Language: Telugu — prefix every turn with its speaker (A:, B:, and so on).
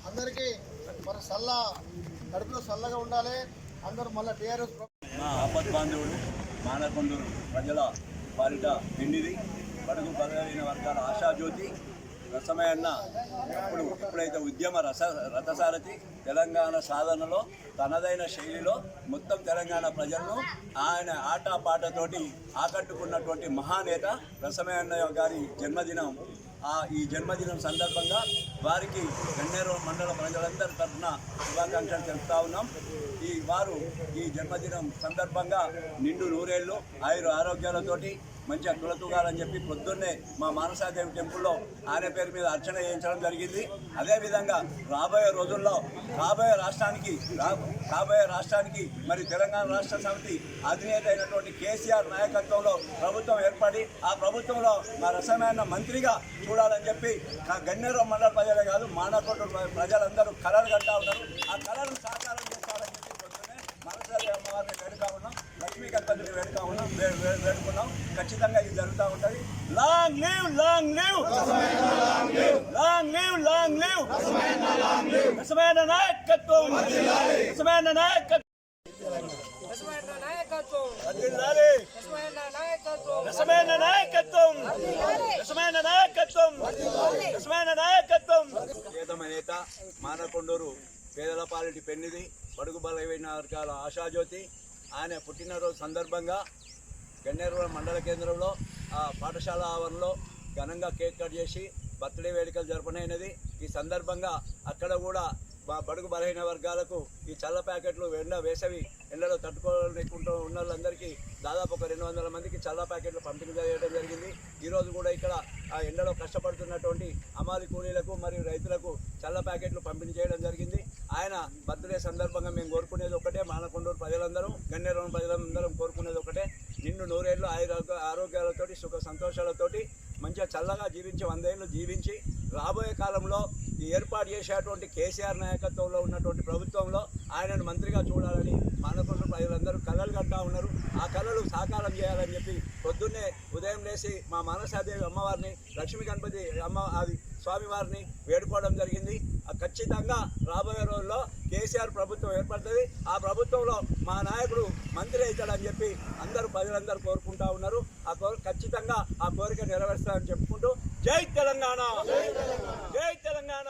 A: అందరికీ మరి కడుపులో చల్లగా ఉండాలి. అందరూ మళ్ళీ టీఆర్ఎస్
B: మా ఆపద్ బాంధవుడు మానకొండూరు ప్రజల పాలిట నిండిది బడుగు బలహీన వర్గాల ఆశాజ్యోతి రసమయన్న ఎప్పుడైతే ఉద్యమ రథసారథి తెలంగాణ సాధనలో తనదైన శైలిలో మొత్తం తెలంగాణ ప్రజలను ఆయన ఆటపాటతోటి ఆకట్టుకున్నటువంటి మహానేత రసమయన్న గారి జన్మదినం. ఈ జన్మదినం సందర్భంగా వారికి గన్నేరు మండల ప్రజలందరి తరఫున శుభాకాంక్షలు తెలుపుతా ఉన్నాం. వారు ఈ జన్మదినం సందర్భంగా నిండు నూరేళ్ళు ఆరోగ్యాలతోటి మంచిగా తులతూగాలని చెప్పి పొద్దున్నే మా మానసాదేవి టెంపుల్లో ఆయన పేరు మీద అర్చన చేయించడం జరిగింది. అదేవిధంగా రాబోయే రోజుల్లో కాబోయే రాష్ట్రానికి మరి తెలంగాణ రాష్ట్ర సమితి అధినేత అయినటువంటి కేసీఆర్ నాయకత్వంలో ప్రభుత్వం ఏర్పడి ఆ ప్రభుత్వంలో మా రసమైన మంత్రిగా చూడాలని చెప్పి గన్నేరు మండల ప్రజలే కాదు మానకొండూరు ప్రజలందరూ కలలు కంటా ఉన్నారు. ఆ కళను సాకారం చేస్తారని చెప్పి పొద్దున్నే మనసారి అమ్మవారిని వేడుకా ఉన్నాం, లక్ష్మీ గణపతిని వేడుకున్నాం. ఖచ్చితంగా ఇది జరుగుతూ ఉంటుంది. Long live long live long live long live రసమైన నాయకత్వం రసమైన నాయకత్వం నేత మానకొండూరు పేదల పాలిటి పెన్నిది బడుగు బలహీన వర్గాల ఆశాజ్యోతి. ఆయన పుట్టినరోజు సందర్భంగా గన్నేరు మండల కేంద్రంలో పాఠశాల ఆవరణలో ఘనంగా కేక్ కట్ చేసి బర్త్డే వేడుకలు జరపనైనది. ఈ సందర్భంగా అక్కడ కూడా మా బడుగు బలహీన వర్గాలకు ఈ చల్ల ప్యాకెట్లు వేసవి ఎండలో తట్టుకోలేకుంటూ ఉన్న వాళ్ళందరికీ దాదాపు ఒక 200 మందికి చల్ల ప్యాకెట్లు పంపిణీ చేయడం జరిగింది. ఈరోజు కూడా ఇక్కడ ఆ ఎండలో కష్టపడుతున్నటువంటి అమాలి కూలీలకు మరియు రైతులకు చల్ల ప్యాకెట్లు పంపిణీ చేయడం జరిగింది. ఆయన బర్త్డే సందర్భంగా మేము కోరుకునేది ఒకటే, మానకొండూరు ప్రజలందరూ గన్నేరు ప్రజలందరం కోరుకునేది ఒకటే, నిన్ను నూరేళ్ళు ఆరోగ్యాలతోటి సుఖ సంతోషాలతోటి మంచిగా చల్లగా జీవించి 100 ఏళ్ళు జీవించి రాబోయే కాలంలో ఏర్పాటు చేసేటువంటి కేసీఆర్ నాయకత్వంలో ఉన్నటువంటి ప్రభుత్వంలో ఆయనను మంత్రిగా చూడాలని మానకొండూరు ప్రజలందరూ కలలు కంటా ఉన్నారు. ఆ కళలు సాకారం చేయాలని చెప్పి పొద్దున్నే ఉదయం లేచి మా మానసాదేవి అమ్మవారిని లక్ష్మీ గణపతి స్వామివారిని వేడుకోవడం జరిగింది. ఖచ్చితంగా రాబోయే రోజుల్లో కేసీఆర్ ప్రభుత్వం ఏర్పడుతుంది. ఆ ప్రభుత్వంలో మా నాయకుడు మంత్రి అవుతాడని చెప్పి ప్రజలందరూ కోరుకుంటా ఉన్నారు. ఖచ్చితంగా ఆ కోరిక నెరవేరుస్తారని చెప్పుకుంటూ జై తెలంగాణ, జై తెలంగాణ.